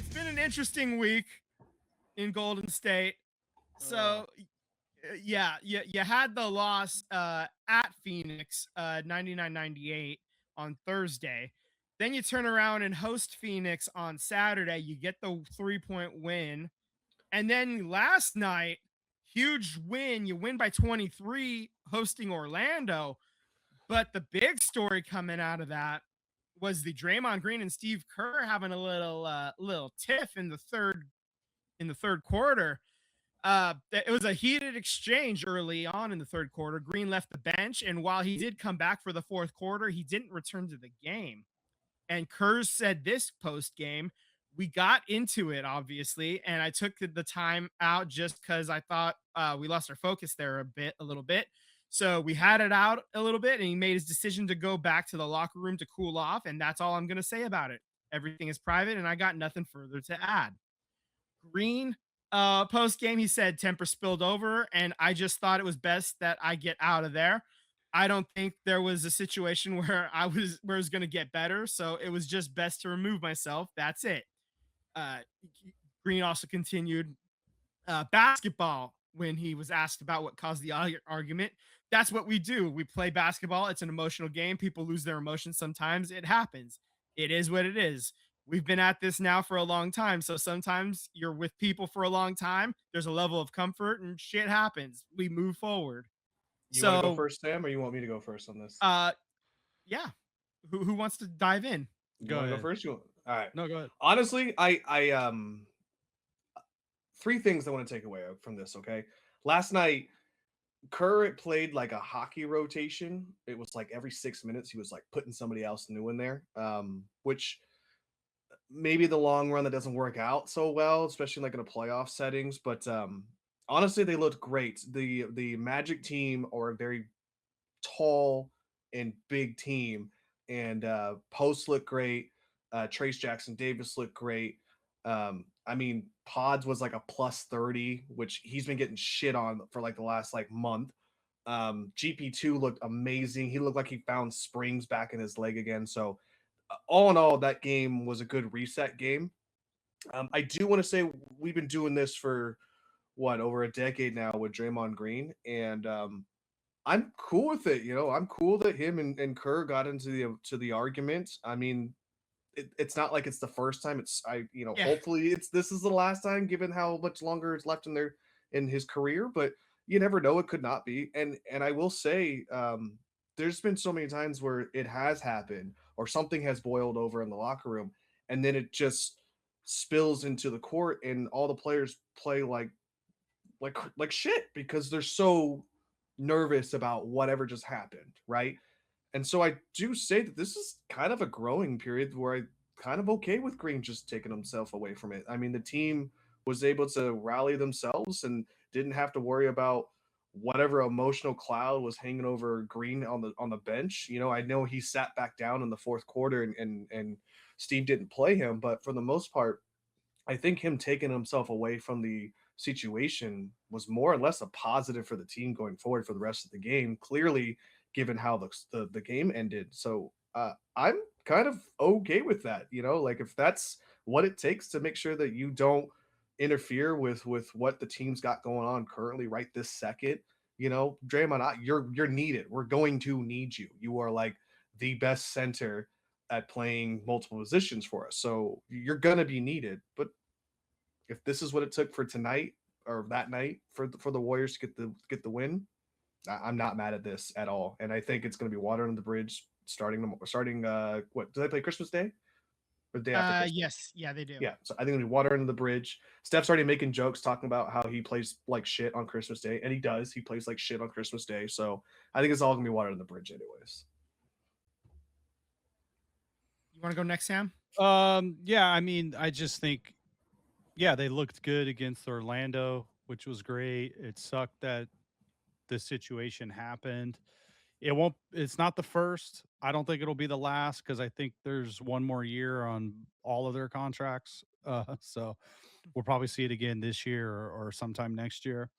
It's been an interesting week in Golden State. Uh, So, yeah, you had the loss at Phoenix 99-98 on Thursday. Then you turn around and host Phoenix on Saturday. You get the 3-point win. And then last night, huge win. You win by 23 hosting Orlando. But the big story coming out of that was the Draymond Green and Steve Kerr having a little tiff in the third quarter. It was a heated exchange early on in the third quarter. Green left the bench, and while he did come back for the fourth quarter, he didn't return to the game. And Kerr said this post game, we got into it, obviously, and I took the time out just because I thought we lost our focus there a little bit. So we had it out a little bit, and he made his decision to go back to the locker room to cool off, and that's all I'm going to say about it. Everything is private, and I got nothing further to add. Green, post game, he said temper spilled over, and I just thought it was best that I get out of there. I don't think there was a situation where it was going to get better, so it was just best to remove myself. That's it. Uh, Green also continued basketball when he was asked about what caused the argument. That's what we do. We play basketball. It's an emotional game. People lose their emotions sometimes. It happens. It is what it is. We've been at this now for a long time. So sometimes you're with people for a long time. There's a level of comfort and shit happens. We move forward. you want to go So, first, Sam, or you want me to go first on this? uh, yeah. Who wants to dive in? You Go want to go ahead. first? All right. No, go ahead. Honestly, I three things I want to take away from this. Okay, last night Kerr played like a hockey rotation. It was like every 6 minutes he was like putting somebody else new in there, which maybe the long run that doesn't work out so well, especially like in a playoff settings. But honestly, they looked great. The Magic team are a very tall and big team, and Post looked great. Trace Jackson Davis looked great. I mean, Pods was like a plus 30, which he's been getting shit on for like the last like month. GP2 looked amazing. He looked like he found springs back in his leg again. So, all in all, that game was a good reset game. I do want to say we've been doing this for what over a decade now with Draymond Green, and I'm cool with it. I'm cool that him and Kerr got into the argument. I mean, it's not like it's the first time. Yeah. Hopefully this is the last time, given how much longer is left in his career. But you never know; it could not be. And I will say, there's been so many times where it has happened, or something has boiled over in the locker room, and then it just spills into the court, and all the players play like shit because they're so nervous about whatever just happened, right? And so I do say that this is kind of a growing period where I kind of okay with Green just taking himself away from it. I mean, the team was able to rally themselves and didn't have to worry about whatever emotional cloud was hanging over Green on the bench. I know he sat back down in the fourth quarter, and Steve didn't play him, but for the most part, I think him taking himself away from the situation was more or less a positive for the team going forward for the rest of the game. Clearly, given how the game ended, so I'm kind of okay with that. Like if that's what it takes to make sure that you don't interfere with what the team's got going on currently right this second. Draymond, you're needed. We're going to need you. You are like the best center at playing multiple positions for us. So you're gonna be needed. But if this is what it took for tonight or that night for the Warriors to get the win, I'm not mad at this at all. And I think it's gonna be water under the bridge starting what do they play Christmas Day or the day after Christmas? Yes, yeah, they do. Yeah, so I think it'll be water under the bridge. Steph's already making jokes talking about how he plays like shit on Christmas Day, and he does. He plays like shit on Christmas Day. So I think it's all gonna be water under the bridge, anyways. You want to go next, Sam? Yeah, I mean, I just think, yeah, they looked good against Orlando, which was great. It sucked that this situation happened. It's not the first. I don't think it'll be the last because I think there's one more year on all of their contracts. So we'll probably see it again this year or sometime next year.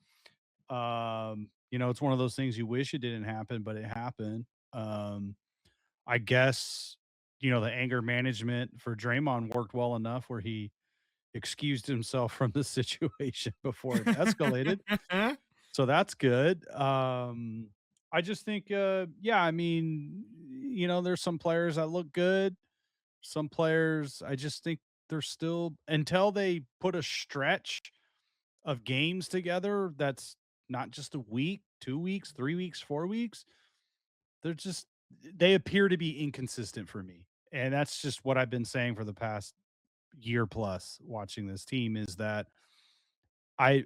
It's one of those things you wish it didn't happen, but it happened. I guess, the anger management for Draymond worked well enough where he excused himself from the situation before it escalated. So that's good. I just think, yeah, I mean, there's some players that look good. Some players, I just think they're still, until they put a stretch of games together that's not just a week, 2 weeks, 3 weeks, 4 weeks, they're just, they appear to be inconsistent for me. And that's just what I've been saying for the past year plus watching this team is that I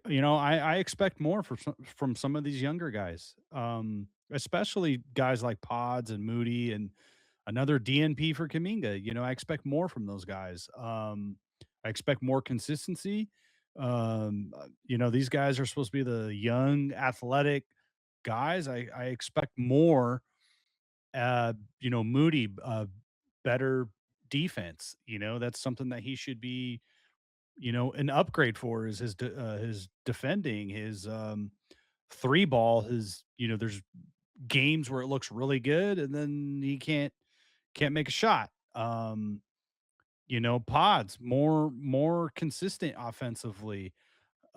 expect more from some of these younger guys, especially guys like Pods and Moody and another DNP for Kaminga. I expect more from those guys. I expect more consistency. These guys are supposed to be the young, athletic guys. I expect more. Moody, better defense. That's something that he should be an upgrade for is his defending, his three ball, there's games where it looks really good and then he can't make a shot. Pods more consistent offensively.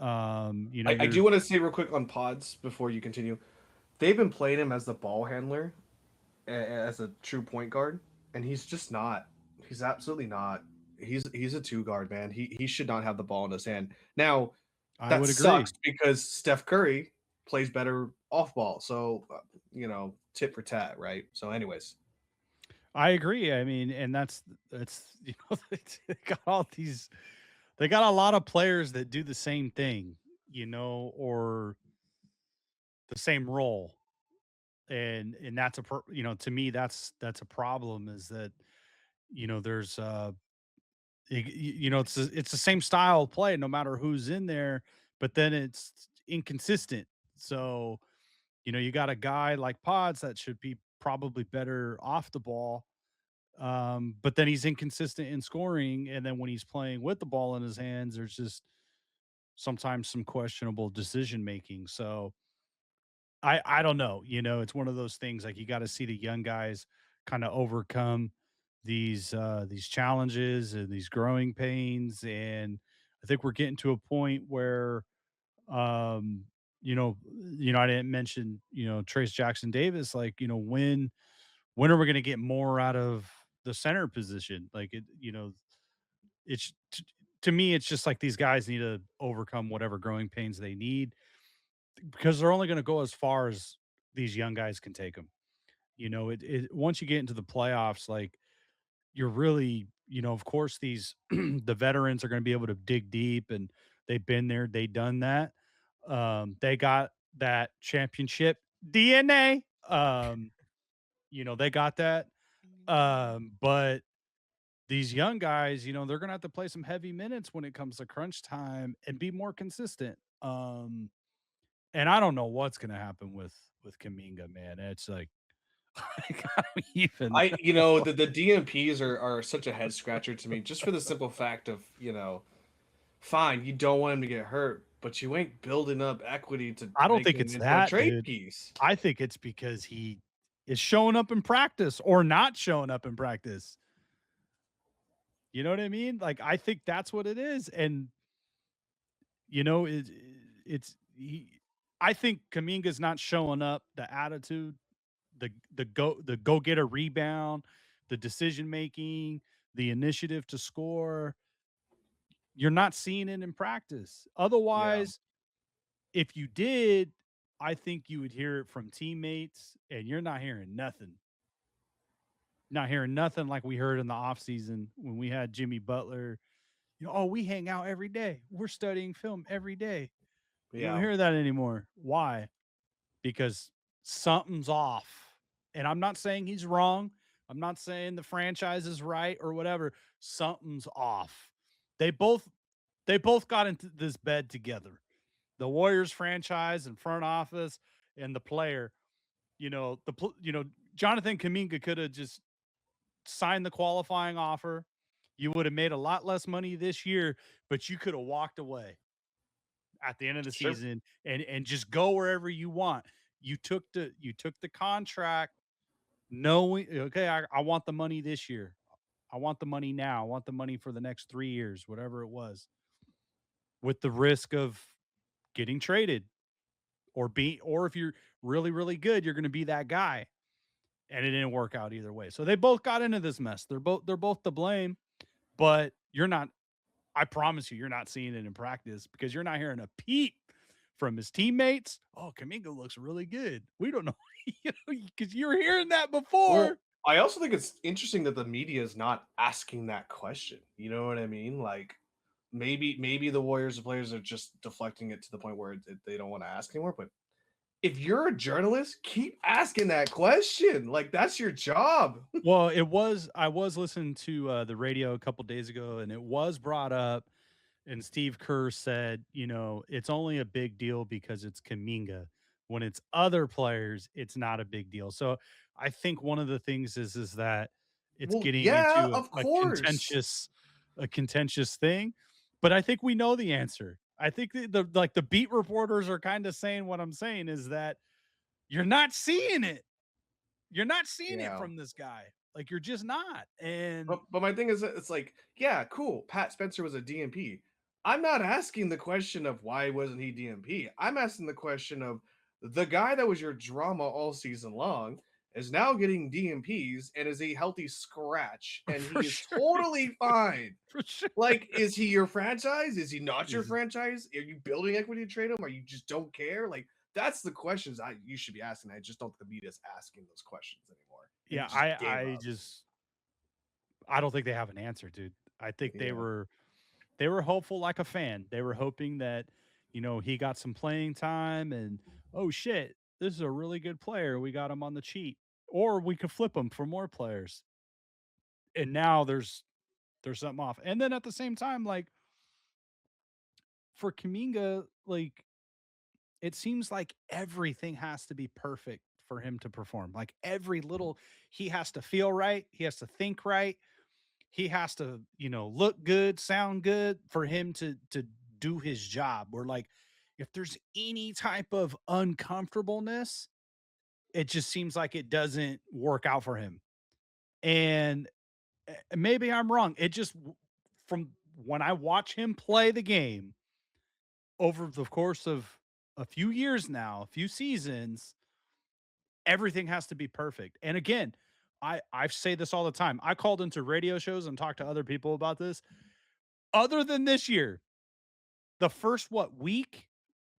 I You're do want to say real quick on Pods before you continue. They've been playing him as the ball handler, as a true point guard, and he's just not. He's absolutely not. He's a two guard, man. He should not have the ball in his hand. Now, I that would agree. sucks because Steph Curry plays better off ball. So, tit for tat, right? So, anyways, I agree. I mean, and that's they got all these they got a lot of players that do the same thing, or the same role. And that's to me that's a problem is that there's it's the same style of play no matter who's in there, but then it's inconsistent. So you got a guy like Pods that should be probably better off the ball, but then he's inconsistent in scoring, and then when he's playing with the ball in his hands there's just sometimes some questionable decision making. So I don't know, it's one of those things, like, you gotta see the young guys kinda overcome these challenges and these growing pains, and I think we're getting to a point where, I didn't mention, Trace Jackson Davis, like, when are we gonna get more out of the center position? Like, it's to me, it's just like these guys need to overcome whatever growing pains they need because they're only gonna go as far as these young guys can take them. It once you get into the playoffs, like you're really, of course, these the veterans are going to be able to dig deep and they've been there, they done that. They got that championship DNA. They got that. But these young guys, they're going to have to play some heavy minutes when it comes to crunch time and be more consistent. And I don't know what's going to happen with Kaminga, man. It's like I don't even. the DMPs are such a head scratcher to me, just for the simple fact of fine, you don't want him to get hurt, but you ain't building up equity to I don't make think him it's into a that, trade dude. piece. I think it's because he is showing up in practice or not showing up in practice. You know what I mean? Like, I think that's what it is. And, it's he, I think Kaminga's not showing up, the attitude, the go get a rebound, the decision making, the initiative to score. You're not seeing it in practice. Yeah, Otherwise, if you did, I think you would hear it from teammates, and you're not hearing nothing. Not hearing nothing like we heard in the offseason when we had Jimmy Butler. Oh, we hang out every day. We're studying film every day. You don't yeah, hear that anymore. Why? Because something's off. And I'm not saying he's wrong. I'm not saying the franchise is right or whatever. Something's off. They both they both got into this bed together. The Warriors franchise and front office and the player. Jonathan Kuminga could have just signed the qualifying offer. You would have made a lot less money this year, but you could have walked away at the end of the sure. season and just go wherever you want. You took the contract knowing, okay, I want the money this year. I want the money now. I want the money for the next 3 years, whatever it was, with the risk of getting traded or if you're really, really good, you're going to be that guy. And it didn't work out either way. So they both got into this mess. They're both to blame, but you're not, I promise you're not seeing it in practice because you're not hearing a peep from his teammates. Oh, Kaminga looks really good. We don't know, because you were hearing that Well, before. I also think it's interesting that the media is not asking that question. You know what I mean? Like maybe the Warriors players are just deflecting it to the point where they don't want to ask anymore. But if you're a journalist, keep asking that question. Like that's your job. Well, I was listening to the radio a couple days ago, and it was brought up. And Steve Kerr said, it's only a big deal because it's Kaminga. When it's other players, it's not a big deal. So I think one of the things is that it's Well, getting yeah, into of a course. contentious thing. But I think we know the answer. I think the beat reporters are kind of saying what I'm saying is that you're not seeing it. You're not seeing it Yeah. from this guy. Like you're just not. And But my thing is that it's like, yeah, cool. Pat Spencer was a DMP. I'm not asking the question of why wasn't he DMP. I'm asking the question of the guy that was your drama all season long is now getting DMPs and is a healthy scratch and for he is sure, totally fine. for sure. Like, is he your franchise? Is he not your Is franchise? Are you building equity to trade him? Or you just don't care? Like, that's the questions you should be asking. I just don't think the media's asking those questions anymore. They Yeah, just gave up. I don't think they have an answer, dude. I think Yeah. they were hopeful like a fan. They were hoping that, he got some playing time and oh shit, this is a really good player. We got him on the cheap. Or we could flip him for more players. And now there's something off. And then at the same time, like for Kaminga, like it seems like everything has to be perfect for him to perform. Like every little he has to feel right, he has to think right, he has to, look good, sound good for him to do his job. Where like if there's any type of uncomfortableness, it just seems like it doesn't work out for him. And maybe I'm wrong. It just from when I watch him play the game over the course of a few years now, a few seasons, everything has to be perfect. And again, I say this all the time. I called into radio shows and talked to other people about this. Other than this year, the first week,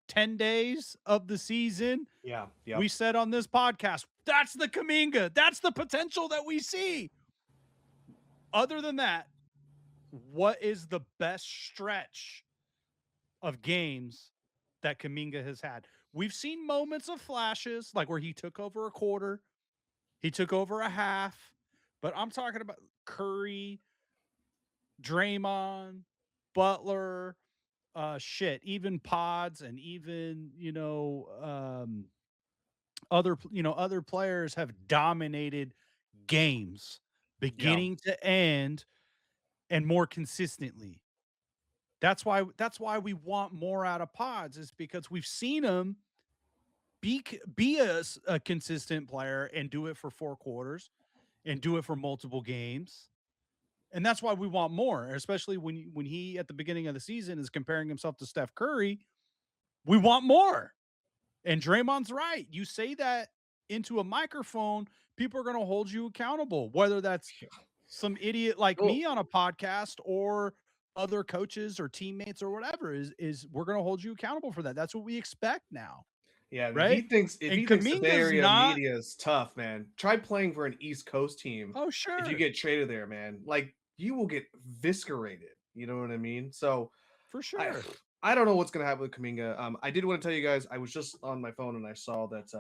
10 days of the season, Yeah. Yeah. we said on this podcast, that's the Kaminga. That's the potential that we see. Other than that, what is the best stretch of games that Kaminga has had? We've seen moments of flashes, like where he took over a quarter, he took over a half, but I'm talking about Curry, Draymond, Butler, even Pods, and even other players have dominated games, Yeah. beginning to end, and more consistently. That's why we want more out of Pods, is because we've seen him be a consistent player and do it for 4 quarters and do it for multiple games. And that's why we want more, especially when he at the beginning of the season is comparing himself to Steph Curry. We want more. And Draymond's right. You say that into a microphone, people are going to hold you accountable, whether that's some idiot like Well, me on a podcast or other coaches or teammates or whatever. Is we're going to hold you accountable for that. That's what we expect now, yeah, and right? if And he thinks the Bay Kaminga's Area not. media is tough, man, try playing for an East Coast team. Oh, If you sure. get traded there, man, like you will get viscerated. You know what I mean? So For I sure. I don't know what's gonna happen with Kaminga. I did want to tell you guys, I was just on my phone and I saw that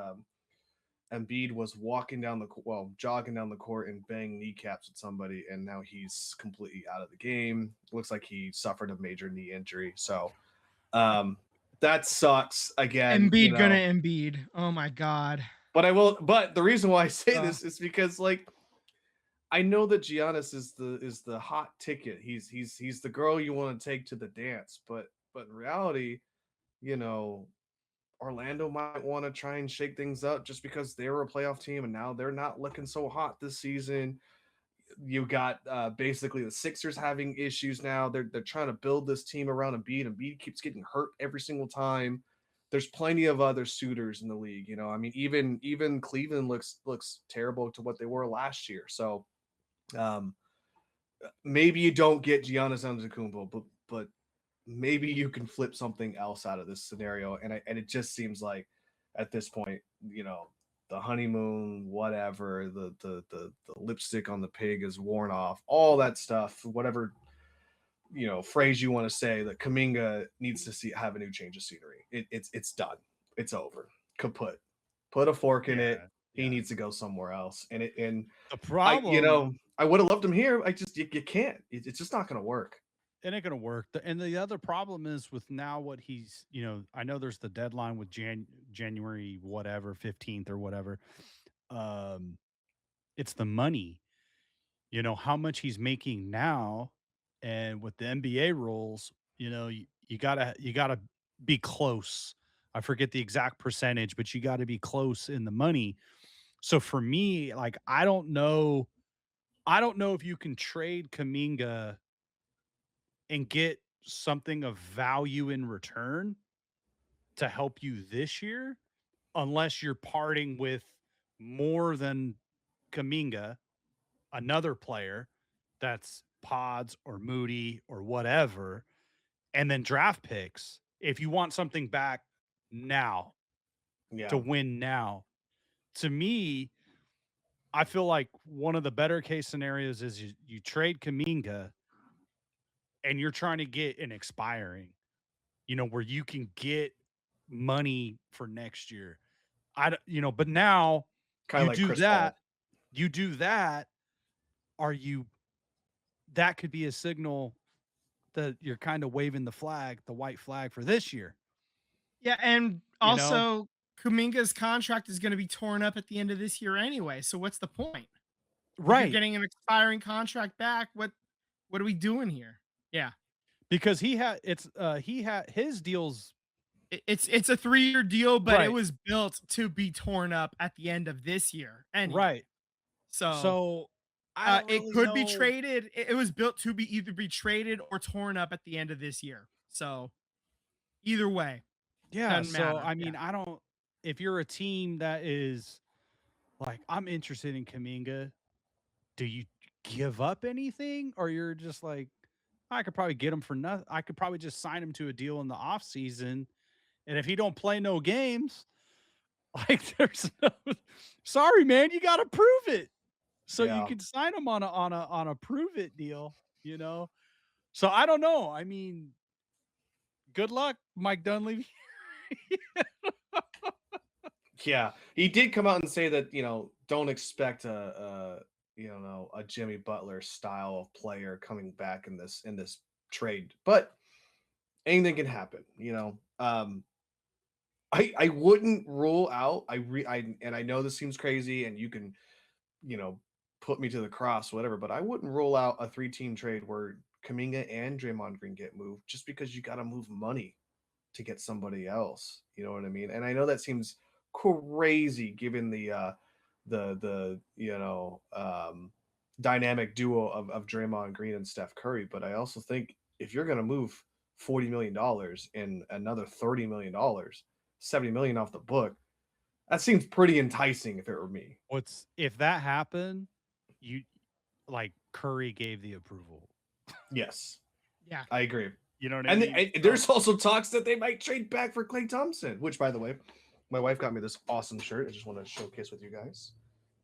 Embiid was jogging down the court and banging kneecaps at somebody, and now he's completely out of the game. Looks like he suffered a major knee injury. So um, that sucks again, Embiid gonna Embiid. Oh my god. But the reason why I say Uh, this is because like I know that Giannis is the hot ticket. He's the girl you want to take to the dance. But in reality, you know, Orlando might want to try and shake things up just because they were a playoff team and now they're not looking so hot this season. You got basically the Sixers having issues now. They're trying to build this team around Embiid. Embiid keeps getting hurt every single time. There's plenty of other suitors in the league. I mean, even Cleveland looks terrible to what they were last year. So um, maybe you don't get Giannis Antetokounmpo, but maybe you can flip something else out of this scenario. And it just seems like at this point, the honeymoon, whatever, the lipstick on the pig is worn off, all that stuff, whatever phrase you want to say, that Kuminga needs to have a new change of scenery. It's done. It's over. Kaput. Put a fork in it. He needs to go somewhere else. And the problem, I would have loved him here. I just you can't. It's just not going to work. it ain't gonna work. And the other problem is with now what he's, I know there's the deadline with January whatever 15th or whatever. It's the money. How much he's making now, and with the NBA rules, you gotta be close. I forget the exact percentage, but you got to be close in the money. So for me, like I don't know if you can trade Kaminga and get something of value in return to help you this year, unless you're parting with more than Kaminga, another player that's Pods or Moody or whatever, and then draft picks if you want something back now to win now. To me, I feel like one of the better case scenarios is you trade Kaminga and you're trying to get an expiring, where you can get money for next year. But now Kind of like do Chris that. Paul. You do that. That could be a signal that you're kind of waving the white flag for this year. Yeah, and You know? also Kuminga's contract is going to be torn up at the end of this year anyway. So what's the point? If you're Right. getting an expiring contract back, what are we doing here? Yeah. Because he had his deals. It's a 3-year deal, but it Right. was built to be torn up at the end of this year anyway. Right. So I don't it really could be know. traded. It was built to either be traded or torn up at the end of this year. So either way, Yeah. doesn't So matter. I mean, I don't. If you're a team that is like, I'm interested in Kuminga, do you give up anything, or you're just like, I could probably get him for nothing. I could probably just sign him to a deal in the off season, and if he don't play no games, like there's no. Sorry, man, you got to prove it. So you can sign him on a prove it deal, So I don't know. I mean, good luck, Mike Dunleavy. Yeah, he did come out and say that don't expect a Jimmy Butler style of player coming back in this trade, but anything can happen. I wouldn't rule out. I know this seems crazy, and you can put me to the cross, whatever, but I wouldn't rule out a 3-team trade where Kaminga and Draymond Green get moved, just because you got to move money to get somebody else. You know what I mean? And I know that seems crazy given the dynamic duo of Draymond Green and Steph Curry, but I also think if you're going to move $40 million and another $30 million, $70 million off the book, that seems pretty enticing if it were me. If that happened, you like Curry gave the approval. Yes. Yeah. I agree. You know what I mean? And there's also talks that they might trade back for Klay Thompson, which, by the way, my wife got me this awesome shirt. I just want to showcase with you guys.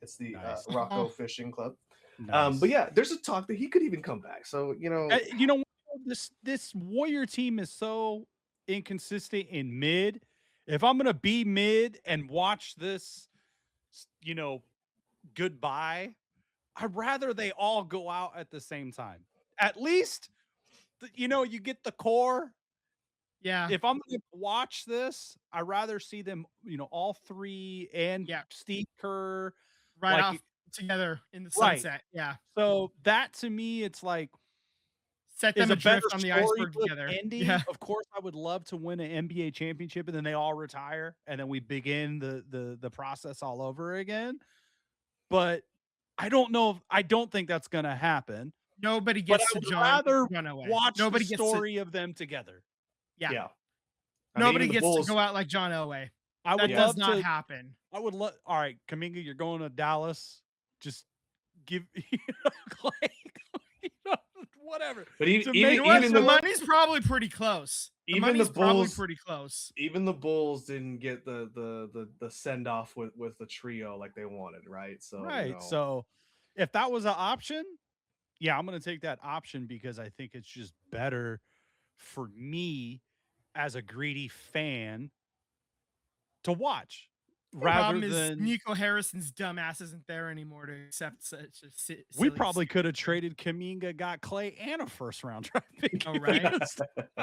It's the Nice. Rocco Fishing Club. Nice. But yeah, there's a talk that he could even come back. So, this Warrior team is so inconsistent in mid. If I'm gonna be mid and watch this, goodbye, I'd rather they all go out at the same time. At least, you get the core. Yeah. If I'm going to watch this, I'd rather see them, all three and Steve Kerr off together in the sunset. Right. Yeah. So that to me, it's like set them adrift on the iceberg with together. Andy. Yeah. Of course, I would love to win an NBA championship, and then they all retire, and then we begin the process all over again. But I don't know. I don't think that's going to happen. Nobody But gets I to would rather run away. watch Nobody the gets to. story of them together. Yeah. Yeah. I mean, Nobody even the gets Bulls. to go out like John Elway. I would That love does not to. happen. I would love. All right, Kuminga, you're going to Dallas. Just give Clay, whatever. But To even make Well, even the the money's probably pretty close. The even the money's probably Bulls pretty close. even the Bulls didn't get the send off with the trio like they wanted, right? So right. So if that was an option, yeah, I'm going to take that option because I think it's just better for me as a greedy fan to watch rather Problem is than Nico Harrison's dumbass isn't there anymore to accept such a silly we probably could have situation. traded Kuminga, got Clay, and a first round draft pick. Oh, right?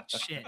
Shit.